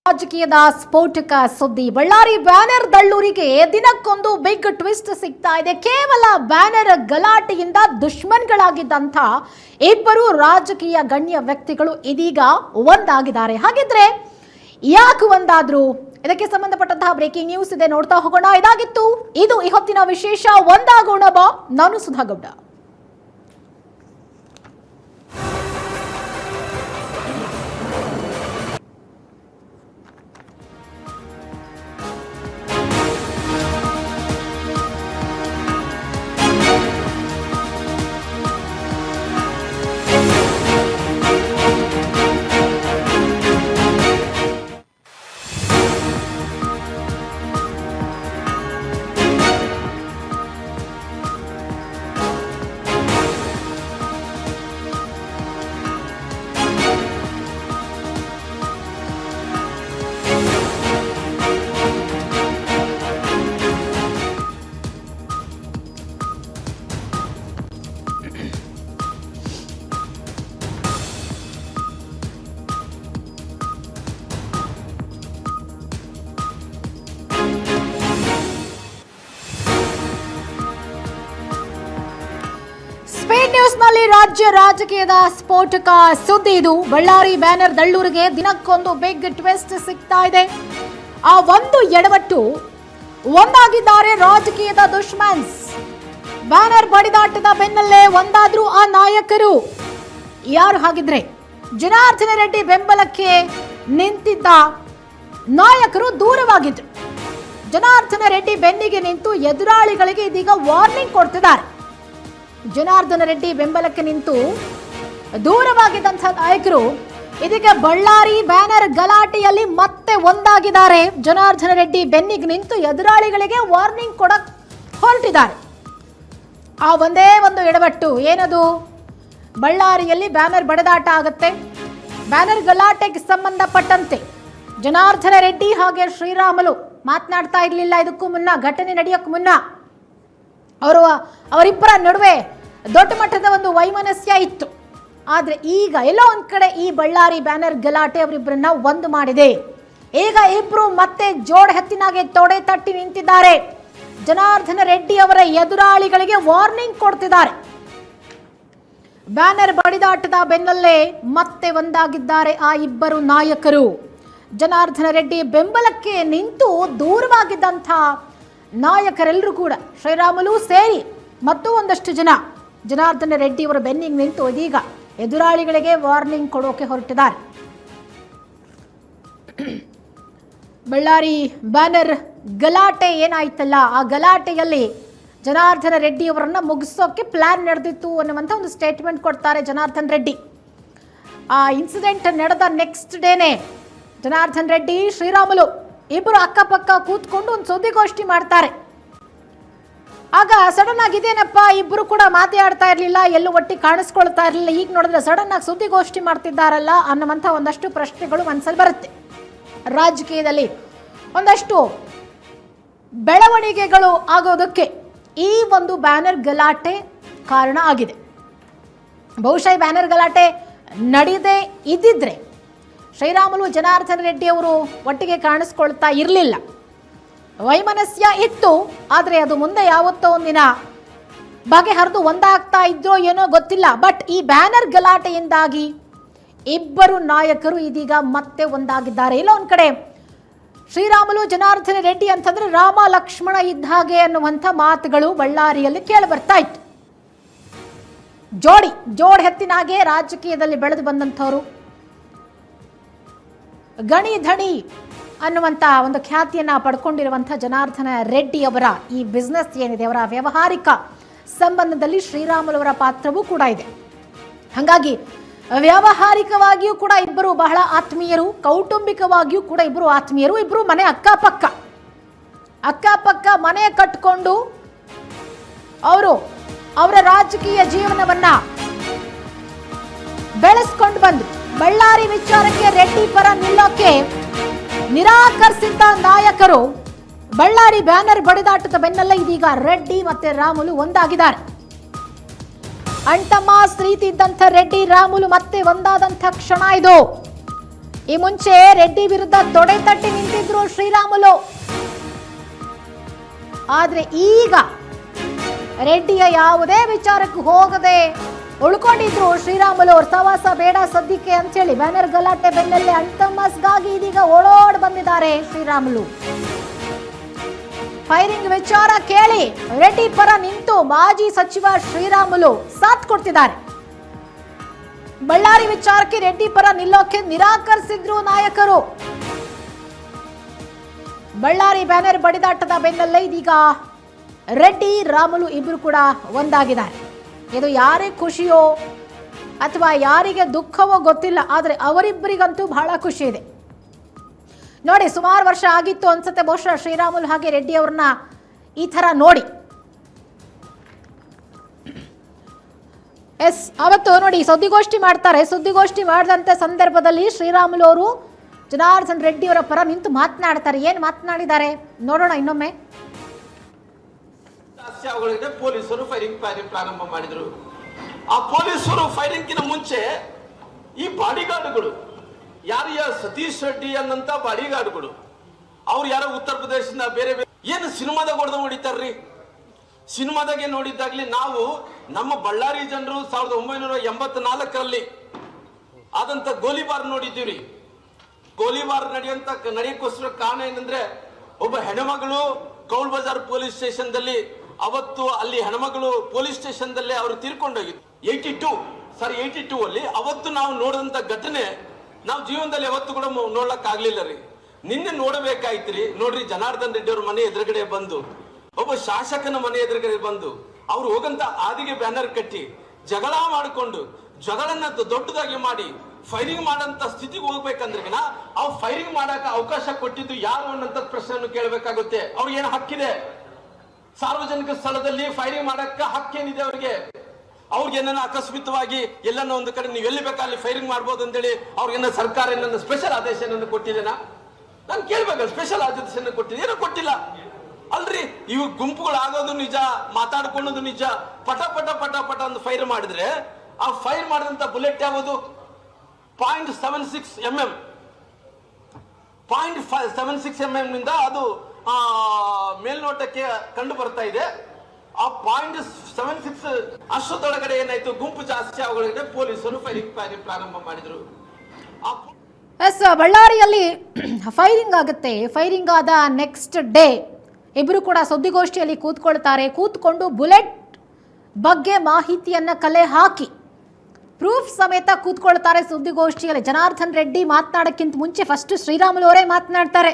ರಾಜಕೀಯದ ಸ್ಫೋಟಕ ಸುದ್ದಿ. ಬಳ್ಳಾರಿ ಬ್ಯಾನರ್ ದಳ್ಳೂರಿಗೆ ದಿನಕ್ಕೊಂದು ಬಿಗ್ ಟ್ವಿಸ್ಟ್ ಸಿಗ್ತಾ ಇದೆ. ಕೇವಲ ಬ್ಯಾನರ್ ಗಲಾಟೆಯಿಂದ ದುಶ್ಮನ್ಗಳಾಗಿದ್ದಂಥ ಇಬ್ಬರು ರಾಜಕೀಯ ಗಣ್ಯ ವ್ಯಕ್ತಿಗಳು ಇದೀಗ ಒಂದಾಗಿದ್ದಾರೆ. ಹಾಗಿದ್ರೆ ಯಾಕೆ ಒಂದಾದ್ರು? ಇದಕ್ಕೆ ಸಂಬಂಧಪಟ್ಟಂತಹ ಬ್ರೇಕಿಂಗ್ ನ್ಯೂಸ್ ಇದೆ, ನೋಡ್ತಾ ಹೋಗೋಣ. ಇದಾಗಿತ್ತು ಇದು ಇವತ್ತಿನ ವಿಶೇಷ. ಒಂದಾಗೋಣ ಬಾ, ನಾನು ಸುಧಾಗೌಡ. ನ್ಯೂಸ್ನಲ್ಲಿ ರಾಜ್ಯ ರಾಜಕೀಯದ ಸ್ಫೋಟಕ ಸುದ್ದಿ ಇದು. ಬಳ್ಳಾರಿ ಬ್ಯಾನರ್ ದಳ್ಳೂರಿಗೆ ದಿನಕ್ಕೊಂದು ಬಿಗ್ ಟ್ವಿಸ್ಟ್ ಸಿಗ್ತಾ ಇದೆ. ಆ ಒಂದು ಎಡವಟ್ಟು, ಒಂದಾಗಿದ್ದಾರೆ ರಾಜಕೀಯದ ದುಶ್ಮನ್ಸ್. ಬ್ಯಾನರ್ ಬಡಿದಾಟದ ಬೆನ್ನಲ್ಲೇ ಒಂದಾದ್ರು ಆ ನಾಯಕರು. ಯಾರು ಹಾಗಿದ್ರೆ? ಜನಾರ್ದನ ರೆಡ್ಡಿ ಬೆಂಬಲಕ್ಕೆ ನಿಂತಿದ್ದ ನಾಯಕರು ದೂರವಾಗಿದ್ರು. ಜನಾರ್ದನ ರೆಡ್ಡಿ ಬೆನ್ನಿಗೆ ನಿಂತು ಎದುರಾಳಿಗಳಿಗೆ ಇದೀಗ ವಾರ್ನಿಂಗ್ ಕೊಡ್ತಿದ್ದಾರೆ. ಜನಾರ್ದನ ರೆಡ್ಡಿ ಬೆಂಬಲಕ್ಕೆ ನಿಂತು ದೂರವಾಗಿದ್ದಂಥ ನಾಯಕರು ಇದೀಗ ಬಳ್ಳಾರಿ ಬ್ಯಾನರ್ ಗಲಾಟೆಯಲ್ಲಿ ಮತ್ತೆ ಒಂದಾಗಿದ್ದಾರೆ. ಜನಾರ್ದನ ರೆಡ್ಡಿ ಬೆನ್ನಿಗೆ ನಿಂತು ಎದುರಾಳಿಗಳಿಗೆ ವಾರ್ನಿಂಗ್ ಕೊಡಕ್ ಹೊರಟಿದ್ದಾರೆ. ಆ ಒಂದೇ ಒಂದು ಎಡವಟ್ಟು ಏನದು? ಬಳ್ಳಾರಿಯಲ್ಲಿ ಬ್ಯಾನರ್ ಬಡಿದಾಟ ಆಗುತ್ತೆ. ಬ್ಯಾನರ್ ಗಲಾಟೆಗೆ ಸಂಬಂಧಪಟ್ಟಂತೆ ಜನಾರ್ದನ ರೆಡ್ಡಿ ಹಾಗೆ ಶ್ರೀರಾಮುಲು ಮಾತನಾಡ್ತಾ ಇರಲಿಲ್ಲ. ಇದಕ್ಕೂ ಮುನ್ನ, ಘಟನೆ ನಡೆಯೋಕ್ಕೂ ಮುನ್ನ ಅವರಿಬ್ಬರ ನಡುವೆ ದೊಡ್ಡ ಮಟ್ಟದ ಒಂದು ವೈಮನಸ್ಯ ಇತ್ತು. ಆದರೆ ಈಗ ಎಲ್ಲೋ ಒಂದ್ ಕಡೆ ಈ ಬಳ್ಳಾರಿ ಬ್ಯಾನರ್ ಗಲಾಟೆ ಅವರಿಬ್ಬರನ್ನ ಒಂದು ಮಾಡಿದೆ. ಈಗ ಇಬ್ರು ಮತ್ತೆ ಜೋಡ್ ಹತ್ತಿನಾಗೆ ತೊಡೆ ತಟ್ಟಿ ನಿಂತಿದ್ದಾರೆ. ಜನಾರ್ದನ ರೆಡ್ಡಿ ಅವರ ಎದುರಾಳಿಗಳಿಗೆ ವಾರ್ನಿಂಗ್ ಕೊಡ್ತಿದ್ದಾರೆ. ಬ್ಯಾನರ್ ಬಡಿದಾಟದ ಬೆನ್ನಲ್ಲೇ ಮತ್ತೆ ಒಂದಾಗಿದ್ದಾರೆ ಆ ಇಬ್ಬರು ನಾಯಕರು. ಜನಾರ್ದನ ರೆಡ್ಡಿ ಬೆಂಬಲಕ್ಕೆ ನಿಂತು ದೂರವಾಗಿದ್ದಂಥ ನಾಯಕರೆಲ್ಲರೂ ಕೂಡ, ಶ್ರೀರಾಮುಲು ಸೇರಿ ಮತ್ತು ಒಂದಷ್ಟು ಜನ ಜನಾರ್ದನ ರೆಡ್ಡಿ ಅವರ ಬೆನ್ನಿಗೆ ನಿಂತು ಇದೀಗ ಎದುರಾಳಿಗಳಿಗೆ ವಾರ್ನಿಂಗ್ ಕೊಡೋಕೆ ಹೊರಟಿದ್ದಾರೆ. ಬಳ್ಳಾರಿ ಬ್ಯಾನರ್ ಗಲಾಟೆ ಏನಾಯ್ತಲ್ಲ, ಆ ಗಲಾಟೆಯಲ್ಲಿ ಜನಾರ್ದನ ರೆಡ್ಡಿ ಅವರನ್ನ ಮುಗಿಸೋಕೆ ಪ್ಲಾನ್ ನಡೆದಿತ್ತು ಅನ್ನುವಂಥ ಒಂದು ಸ್ಟೇಟ್ಮೆಂಟ್ ಕೊಡ್ತಾರೆ ಜನಾರ್ದನ್ ರೆಡ್ಡಿ. ಆ ಇನ್ಸಿಡೆಂಟ್ ನಡೆದ ನೆಕ್ಸ್ಟ್ ಡೇನೆ ಜನಾರ್ದನ್ ರೆಡ್ಡಿ, ಶ್ರೀರಾಮುಲು ಇಬ್ಬರು ಅಕ್ಕಪಕ್ಕ ಕೂತ್ಕೊಂಡು ಒಂದು ಸುದ್ದಿಗೋಷ್ಠಿ ಮಾಡ್ತಾರೆ. ಆಗ ಸಡನ್ ಆಗಿ ಇದೇನಪ್ಪ, ಇಬ್ಬರು ಕೂಡ ಮಾತಾಡ್ತಾ ಇರಲಿಲ್ಲ, ಎಲ್ಲೂ ಒಟ್ಟಿಗೆ ಕಾಣಿಸ್ಕೊಳ್ತಾ ಇರಲಿಲ್ಲ, ಈಗ ನೋಡಿದ್ರೆ ಸಡನ್ ಆಗಿ ಸುದ್ದಿಗೋಷ್ಠಿ ಮಾಡ್ತಿದ್ದಾರಲ್ಲ ಅನ್ನುವಂಥ ಒಂದಷ್ಟು ಪ್ರಶ್ನೆಗಳು ಮನಸ್ಸಲ್ಲಿ ಬರುತ್ತೆ. ರಾಜಕೀಯದಲ್ಲಿ ಒಂದಷ್ಟು ಬೆಳವಣಿಗೆಗಳು ಆಗೋದಕ್ಕೆ ಈ ಒಂದು ಬ್ಯಾನರ್ ಗಲಾಟೆ ಕಾರಣ ಆಗಿದೆ. ಬಹುಶಃ ಈ ಬ್ಯಾನರ್ ಗಲಾಟೆ ನಡೆಯದೇ ಇದ್ದಿದ್ರೆ ಶ್ರೀರಾಮುಲು ಜನಾರ್ದನ ರೆಡ್ಡಿ ಅವರು ಒಟ್ಟಿಗೆ ಕಾಣಿಸ್ಕೊಳ್ತಾ ಇರಲಿಲ್ಲ. ವೈಮನಸ್ಯ ಇತ್ತು, ಆದರೆ ಅದು ಮುಂದೆ ಯಾವತ್ತೋ ಒಂದಿನ ಬಗೆಹರಿದು ಒಂದಾಗ್ತಾ ಇದ್ರೋ ಏನೋ ಗೊತ್ತಿಲ್ಲ. ಬಟ್ ಈ ಬ್ಯಾನರ್ ಗಲಾಟೆಯಿಂದಾಗಿ ಇಬ್ಬರು ನಾಯಕರು ಇದೀಗ ಮತ್ತೆ ಒಂದಾಗಿದ್ದಾರೆ. ಇಲ್ಲ ಒಂದ್ ಕಡೆ ಶ್ರೀರಾಮುಲು ಜನಾರ್ದನ ರೆಡ್ಡಿ ಅಂತಂದ್ರೆ ರಾಮ ಲಕ್ಷ್ಮಣ ಇದ್ದ ಹಾಗೆ ಅನ್ನುವಂಥ ಮಾತುಗಳು ಬಳ್ಳಾರಿಯಲ್ಲಿ ಕೇಳಿ ಬರ್ತಾ ಇತ್ತು. ಜೋಡ್ ಹೆತ್ತಿನಾಗೆ ರಾಜಕೀಯದಲ್ಲಿ ಬೆಳೆದು ಬಂದಂಥವ್ರು, ಗಣಿ ಧಣಿ ಅನ್ನುವಂಥ ಒಂದು ಖ್ಯಾತಿಯನ್ನು ಪಡ್ಕೊಂಡಿರುವಂಥ ಜನಾರ್ದನ ರೆಡ್ಡಿ ಅವರ ಈ ಬಿಸ್ನೆಸ್ ಏನಿದೆ, ಅವರ ವ್ಯಾವಹಾರಿಕ ಸಂಬಂಧದಲ್ಲಿ ಶ್ರೀರಾಮುಲು ಅವರ ಪಾತ್ರವೂ ಕೂಡ ಇದೆ. ಹಾಗಾಗಿ ವ್ಯಾವಹಾರಿಕವಾಗಿಯೂ ಕೂಡ ಇಬ್ಬರು ಬಹಳ ಆತ್ಮೀಯರು, ಕೌಟುಂಬಿಕವಾಗಿಯೂ ಕೂಡ ಇಬ್ಬರು ಆತ್ಮೀಯರು. ಇಬ್ಬರು ಮನೆ ಅಕ್ಕಪಕ್ಕ ಮನೆ ಕಟ್ಕೊಂಡು ಅವರ ರಾಜಕೀಯ ಜೀವನವನ್ನ ಬೆಳೆಸ್ಕೊಂಡು ಬಂದ್ರು. ಬಳ್ಳಾರಿ ವಿಚಾರಕ್ಕೆ ರೆಡ್ಡಿ ಪರ ನಿಲ್ಲೋಕೆ ನಿರಾಕರಿಸಿದ್ದ ನಾಯಕರು ಬಳ್ಳಾರಿ ಬ್ಯಾನರ್ ಬಡಿದಾಟದ ಬೆನ್ನಲ್ಲೇ ಇದೀಗ ರೆಡ್ಡಿ ಮತ್ತೆ ರಾಮುಲು ಒಂದಾಗಿದ್ದಾರೆ. ಅಂಟಮಾಸ್ ರೀತಿ ಇದ್ದಂಥ ರೆಡ್ಡಿ ರಾಮುಲು ಮತ್ತೆ ಒಂದಾದಂಥ ಕ್ಷಣ ಇದು. ಈ ಮುಂಚೆ ರೆಡ್ಡಿ ವಿರುದ್ಧ ತೊಡೆ ತಟ್ಟಿ ನಿಂತಿದ್ರು ಶ್ರೀರಾಮುಲು. ಆದ್ರೆ ಈಗ ರೆಡ್ಡಿಯ ಯಾವುದೇ ವಿಚಾರಕ್ಕೂ ಹೋಗದೆ ಉಳ್ಕೊಂಡಿದ್ರು ಶ್ರೀರಾಮುಲು. ಅವ್ರ ಸವಾಸ ಬೇಡ ಸದ್ಯಕ್ಕೆ ಅಂತ ಹೇಳಿ ಬ್ಯಾನರ್ ಗಲಾಟೆ ಬೆನ್ನಲ್ಲೇ ಅಣ್ತಮ್ಮಸ್ಗಾಗಿ ಇದೀಗ ಓಡೋಡ್ ಬಂದಿದ್ದಾರೆ ಶ್ರೀರಾಮುಲು. ಫೈರಿಂಗ್ ವಿಚಾರ ಕೇಳಿ ರೆಡ್ಡಿ ಪರ ನಿಂತು ಮಾಜಿ ಸಚಿವ ಶ್ರೀರಾಮುಲು ಸಾಥ್ ಕೊಡ್ತಿದ್ದಾರೆ. ಬಳ್ಳಾರಿ ವಿಚಾರಕ್ಕೆ ರೆಡ್ಡಿ ಪರ ನಿಲ್ಲೋಕೆ ನಿರಾಕರಿಸಿದ್ರು ನಾಯಕರು. ಬಳ್ಳಾರಿ ಬ್ಯಾನರ್ ಬಡಿದಾಟದ ಬೆನ್ನಲ್ಲೇ ಇದೀಗ ರೆಡ್ಡಿ ರಾಮುಲು ಇಬ್ರು ಕೂಡ ಒಂದಾಗಿದ್ದಾರೆ. ಇದು ಯಾರಿಗೆ ಖುಷಿಯೋ ಅಥವಾ ಯಾರಿಗೆ ದುಃಖವೋ ಗೊತ್ತಿಲ್ಲ, ಆದರೆ ಅವರಿಬ್ಬರಿಗಂತೂ ಬಹಳ ಖುಷಿ ಇದೆ. ನೋಡಿ, ಸುಮಾರು ವರ್ಷ ಆಗಿತ್ತು ಅನ್ಸುತ್ತೆ ಬಹುಶಃ ಶ್ರೀರಾಮುಲು ಹಾಗೆ ರೆಡ್ಡಿ ಅವ್ರನ್ನ ಈ ತರ ನೋಡಿ. ಅವತ್ತು ನೋಡಿ ಸುದ್ದಿಗೋಷ್ಠಿ ಮಾಡ್ತಾರೆ. ಸುದ್ದಿಗೋಷ್ಠಿ ಮಾಡಿದಂತ ಸಂದರ್ಭದಲ್ಲಿ ಶ್ರೀರಾಮುಲು ಅವರು ಜನಾರ್ದನ್ ರೆಡ್ಡಿ ಅವರ ಪರ ನಿಂತು ಮಾತನಾಡ್ತಾರೆ. ಏನ್ ಮಾತನಾಡಿದ್ದಾರೆ ನೋಡೋಣ ಇನ್ನೊಮ್ಮೆ. ಪೊಲೀಸರು ಫೈರಿಂಗ್ ಪ್ರಾರಂಭ ಮಾಡಿದ್ರು. ಆ ಪೊಲೀಸರು ಫೈರಿಂಗ್ಗಿನ ಮುಂಚೆ ಈ ಬಾಡಿಗಾರ್ಡ್ಗಳು ಯಾರು ಸತೀಶ್ ರೆಡ್ಡಿ ಅನ್ನಂತ ಬಾಡಿಗಾರ್ಡ್ಗಳು ಅವ್ರು ಯಾರೋ ಉತ್ತರ ಪ್ರದೇಶದಿಂದ ಬೇರೆ ಏನು ಸಿನಿಮಾದಾಗ ಹೊಡೆದ ಹೊಡಿತಾರ್ರಿ. ಸಿನಿಮಾದಾಗೆ ನೋಡಿದ್ದಾಗ್ಲಿ ನಾವು ನಮ್ಮ ಬಳ್ಳಾರಿ ಜನರು 1984ರಲ್ಲಿ ಆದಂತ ಗೋಲಿಬಾರ್ ನೋಡಿದ್ದೀವ್ರಿ. ಗೋಲಿಬಾರ್ ನಡೆಯಕ್ಕೋಸ್ಕರ ಕಾರಣ ಏನಂದ್ರೆ ಒಬ್ಬ ಹೆಣ್ಮಗಳು ಕೌಲ್ ಬಜಾರ್ ಪೊಲೀಸ್ ಸ್ಟೇಷನ್ ದಲ್ಲಿ ಅವತ್ತು ಅಲ್ಲಿ ಹೆಣ್ಮಗಳು ಪೊಲೀಸ್ ಸ್ಟೇಷನ್ ದಲ್ಲಿ ಅವರು ತೀರ್ಕೊಂಡೋಗಿದ್ರು. 82 ಅಲ್ಲಿ ಅವತ್ತು ನಾವು ನೋಡಿದಂತ ಘಟನೆ ನಾವು ಜೀವನದಲ್ಲಿ ಯಾವತ್ತು ಕೂಡ ನೋಡ್ಲಕ್ ಆಗ್ಲಿಲ್ಲ ರೀ. ನಿನ್ನೆ ನೋಡಬೇಕಾಯ್ತ್ರಿ. ನೋಡ್ರಿ, ಜನಾರ್ದನ್ ರೆಡ್ಡಿ ಅವ್ರ ಮನೆ ಎದುರುಗಡೆ ಬಂದು ಒಬ್ಬ ಶಾಸಕನ ಮನೆ ಎದುರುಗಡೆ ಬಂದು ಅವ್ರು ಹೋಗಂತ ಹಾದಿಗೆ ಬ್ಯಾನರ್ ಕಟ್ಟಿ ಜಗಳ ಮಾಡಿಕೊಂಡು ಜಗಳನ್ನ ದೊಡ್ಡದಾಗಿ ಮಾಡಿ ಫೈರಿಂಗ್ ಮಾಡಂತ ಸ್ಥಿತಿಗೆ ಹೋಗ್ಬೇಕಂದ್ರೆ ಆ ಫೈರಿಂಗ್ ಮಾಡಕ ಅವಕಾಶ ಕೊಟ್ಟಿದ್ದು ಯಾರು ಅನ್ನಂತ ಪ್ರಶ್ನೆಯನ್ನು ಕೇಳಬೇಕಾಗುತ್ತೆ. ಅವ್ರಿಗೆ ಏನು ಹಕ್ಕಿದೆ? ಸಾರ್ವಜನಿಕ ಸ್ಥಳದಲ್ಲಿ ಫೈರಿಂಗ್ ಮಾಡಕ್ಕ ಹಕ್ಕೇನಿದೆ ಅವ್ರಿಗೆ? ಅವ್ರಿಗೇನ ಅಕಸ್ಮಿತವಾಗಿ ಎಲ್ಲನೋ ಒಂದು ಕಡೆ ನೀವು ಎಲ್ಲಿ ಬೇಕಾ ಅಲ್ಲಿ ಫೈರಿಂಗ್ ಮಾಡ್ಬೋದು ಅಂತೇಳಿ ಅವ್ರಿಗೇನ ಸರ್ಕಾರ ಏನನ್ನ ಸ್ಪೆಷಲ್ ಆದೇಶನ ಕೊಟ್ಟಿದ್ದೇನಾ? ನಾನು ಕೇಳ್ಬೇಕಲ್ಲ, ಸ್ಪೆಷಲ್ ಆದೇಶನ ಕೊಟ್ಟಿದೆ? ಏನೋ ಕೊಟ್ಟಿಲ್ಲ ಅಲ್ರಿ. ಇವು ಗುಂಪುಗಳು ಆಗೋದು ನಿಜ, ಮಾತಾಡ್ಕೊಳ್ಳೋದು ನಿಜ. ಪಟ ಪಟ ಪಟ ಪಟ ಅಂತ ಫೈರ್ ಮಾಡಿದ್ರೆ ಆ ಫೈರ್ ಮಾಡಿದಂತ ಬುಲೆಟ್ ಯಾವುದು? 0.76 mm. 0.76 mm ನಿಂದ ಅದು ಮೇಲ್ನೋಟಕ್ಕೆ ಕಂಡು ಬರ್ತಾ ಇದೆ. ಆ 0.76 ಅಷ್ಟೊಳಗಡೆ ಏನಾಯ್ತು, ಗುಂಪು ಜಾಸ್ತಿ ಆಗೋಗಳಿಗೆ ಪೊಲೀಸರು ಫೈರಿಂಗ್ ಪ್ರಾರಂಭ ಮಾಡಿದ್ರು. ಬಳ್ಳಾರಿಯಲ್ಲಿ ಫೈರಿಂಗ್ ಆಗುತ್ತೆ. ಫೈರಿಂಗ್ ಆದ ನೆಕ್ಸ್ಟ್ ಡೇ ಇಬ್ರು ಕೂಡ ಸುದ್ದಿಗೋಷ್ಠಿಯಲ್ಲಿ ಕೂತ್ಕೊಂಡು ಬುಲೆಟ್ ಬಗ್ಗೆ ಮಾಹಿತಿಯನ್ನ ಕಲೆ ಹಾಕಿ ಪ್ರೂಫ್ ಸಮೇತ ಕೂತ್ಕೊಳ್ತಾರೆ ಸುದ್ದಿಗೋಷ್ಠಿಯಲ್ಲಿ. ಜನಾರ್ದನ್ ರೆಡ್ಡಿ ಮಾತನಾಡಕ್ಕಿಂತ ಮುಂಚೆ ಫಸ್ಟ್ ಶ್ರೀರಾಮುಲು ಅವರೇ ಮಾತನಾಡ್ತಾರೆ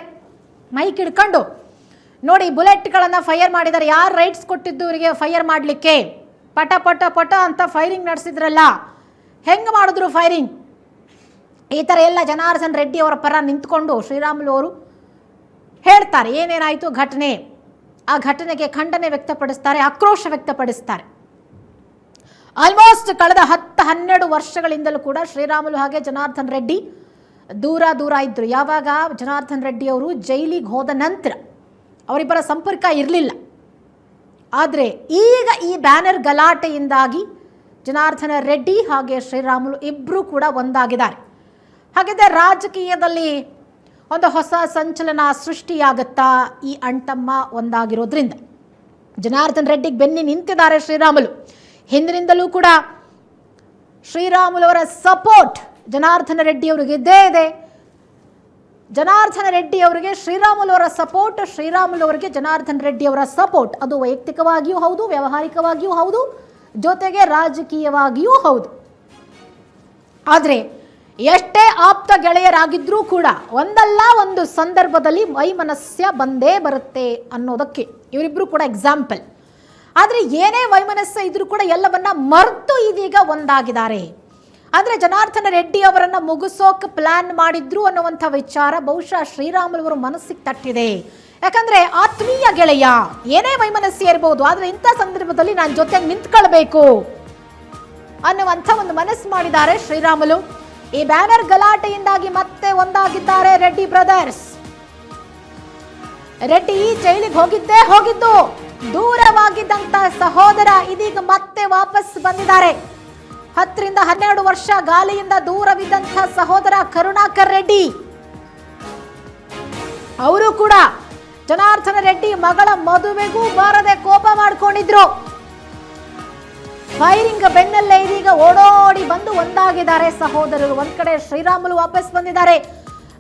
ಮೈಕ್ ಹಿಡ್ಕೊಂಡು. ನೋಡಿ, ಬುಲೆಟ್ಗಳನ್ನು ಫೈರ್ ಮಾಡಿದ್ದಾರೆ. ಯಾರು ರೈಟ್ಸ್ ಕೊಟ್ಟಿದ್ದು ಇವರಿಗೆ ಫೈರ್ ಮಾಡಲಿಕ್ಕೆ? ಪಟ ಪಟ ಪಟ ಅಂತ ಫೈರಿಂಗ್ ನಡೆಸಿದ್ರಲ್ಲ, ಹೆಂಗೆ ಮಾಡಿದ್ರು ಫೈರಿಂಗ್? ಈ ಥರ ಎಲ್ಲ ಜನಾರ್ದನ್ ರೆಡ್ಡಿ ಅವರ ಪರ ನಿಂತ್ಕೊಂಡು ಶ್ರೀರಾಮುಲು ಅವರು ಹೇಳ್ತಾರೆ ಏನೇನಾಯಿತು ಘಟನೆ. ಆ ಘಟನೆಗೆ ಖಂಡನೆ ವ್ಯಕ್ತಪಡಿಸ್ತಾರೆ, ಆಕ್ರೋಶ ವ್ಯಕ್ತಪಡಿಸ್ತಾರೆ. ಆಲ್ಮೋಸ್ಟ್ ಕಳೆದ 10-12 ವರ್ಷಗಳಿಂದಲೂ ಕೂಡ ಶ್ರೀರಾಮುಲು ಹಾಗೆ ಜನಾರ್ದನ್ ರೆಡ್ಡಿ ದೂರ ಇದ್ರು. ಯಾವಾಗ ಜನಾರ್ದನ್ ರೆಡ್ಡಿ ಅವರು ಜೈಲಿಗೆ ಹೋದ ನಂತರ ಅವರಿಬ್ಬರ ಸಂಪರ್ಕ ಇರಲಿಲ್ಲ. ಆದರೆ ಈಗ ಈ ಬ್ಯಾನರ್ ಗಲಾಟೆಯಿಂದಾಗಿ ಜನಾರ್ದನ ರೆಡ್ಡಿ ಹಾಗೆ ಶ್ರೀರಾಮುಲು ಇಬ್ಬರೂ ಕೂಡ ಒಂದಾಗಿದ್ದಾರೆ. ಹಾಗಿದ್ರೆ ರಾಜಕೀಯದಲ್ಲಿ ಒಂದು ಹೊಸ ಸಂಚಲನ ಸೃಷ್ಟಿಯಾಗುತ್ತಾ ಈ ಅಣ್ತಮ್ಮ ಒಂದಾಗಿರೋದ್ರಿಂದ? ಜನಾರ್ದನ್ ರೆಡ್ಡಿಗೆ ಬೆನ್ನಿ ನಿಂತಿದ್ದಾರೆ ಶ್ರೀರಾಮುಲು. ಹಿಂದಿನಿಂದಲೂ ಕೂಡ ಶ್ರೀರಾಮುಲು ಅವರ ಸಪೋರ್ಟ್ ಜನಾರ್ದನ ರೆಡ್ಡಿ ಅವರಿಗೆ ಇದ್ದೇ ಇದೆ. ಜನಾರ್ದನ ರೆಡ್ಡಿ ಅವರಿಗೆ ಶ್ರೀರಾಮುಲು ಅವರ ಸಪೋರ್ಟ್, ಶ್ರೀರಾಮುಲು ಅವರಿಗೆ ಜನಾರ್ದನ್ ರೆಡ್ಡಿ ಅವರ ಸಪೋರ್ಟ್. ಅದು ವೈಯಕ್ತಿಕವಾಗಿಯೂ ಹೌದು, ವ್ಯಾವಹಾರಿಕವಾಗಿಯೂ ಹೌದು, ಜೊತೆಗೆ ರಾಜಕೀಯವಾಗಿಯೂ ಹೌದು. ಆದರೆ ಎಷ್ಟೇ ಆಪ್ತ ಗೆಳೆಯರಾಗಿದ್ರೂ ಕೂಡ ಒಂದಲ್ಲ ಒಂದು ಸಂದರ್ಭದಲ್ಲಿ ವೈಮನಸ್ಯ ಬಂದೇ ಬರುತ್ತೆ ಅನ್ನೋದಕ್ಕೆ ಇವರಿಬ್ಬರು ಕೂಡ ಎಕ್ಸಾಂಪಲ್. ಆದರೆ ಏನೇ ವೈಮನಸ್ಯ ಇದ್ರೂ ಕೂಡ ಎಲ್ಲವನ್ನ ಮರೆತು ಇದೀಗ ಒಂದಾಗಿದ್ದಾರೆ. ಆದರೆ ಜನಾರ್ದನ ರೆಡ್ಡಿ ಅವರನ್ನು ಮುಗಿಸೋಕೆ ಪ್ಲಾನ್ ಮಾಡಿದ್ರು ಅನ್ನುವಂಥ ವಿಚಾರ ಬಹುಶಃ ಶ್ರೀರಾಮುಲು ಅವರ ಮನಸ್ಸಿಗೆ ತಟ್ಟಿದೆ. ಯಾಕಂದ್ರೆ ಆತ್ಮೀಯ ಗೆಳೆಯ, ಏನೇ ವೈಮನಸ್ಯ ಇರಬಹುದು, ಆದರೆ ಇಂಥ ಸಂದರ್ಭದಲ್ಲಿ ನಾನು ಜೊತೆಗೆ ನಿಂತ್ಕೊಳ್ಬೇಕು ಅನ್ನುವಂಥ ಒಂದು ಮನಸ್ಸು ಮಾಡಿದ್ದಾರೆ ಶ್ರೀರಾಮುಲು. ಈ ಬ್ಯಾನರ್ ಗಲಾಟೆಯಿಂದಾಗಿ ಮತ್ತೆ ಒಂದಾಗಿದ್ದಾರೆ ರೆಡ್ಡಿ ಬ್ರದರ್ಸ್. ರೆಡ್ಡಿ ಜೈಲಿಗೆ ಹೋಗಿದ್ದು ದೂರವಾಗಿದ್ದಂತ ಸಹೋದರ ಇದೀಗ ಮತ್ತೆ ವಾಪಸ್ ಬಂದಿದ್ದಾರೆ. 10 ರಿಂದ 12 ವರ್ಷ ಗಾಳಿಯಿಂದ ದೂರವಿದ್ದಂಥ ಸಹೋದರ ಕರುಣಾಕರ್ ರೆಡ್ಡಿ ಅವರು ಕೂಡ ಜನಾರ್ದನ ರೆಡ್ಡಿ ಮಗಳ ಮದುವೆಗೂ ಬಾರದೆ ಕೋಪ ಮಾಡಿಕೊಂಡಿದ್ರು. ಫೈರಿಂಗ್ ಬೆನ್ನಲ್ಲೇ ಇದೀಗ ಓಡೋಡಿ ಬಂದು ಒಂದಾಗಿದ್ದಾರೆ ಸಹೋದರರು. ಒಂದ್ ಕಡೆ ಶ್ರೀರಾಮುಲು ವಾಪಸ್ ಬಂದಿದ್ದಾರೆ,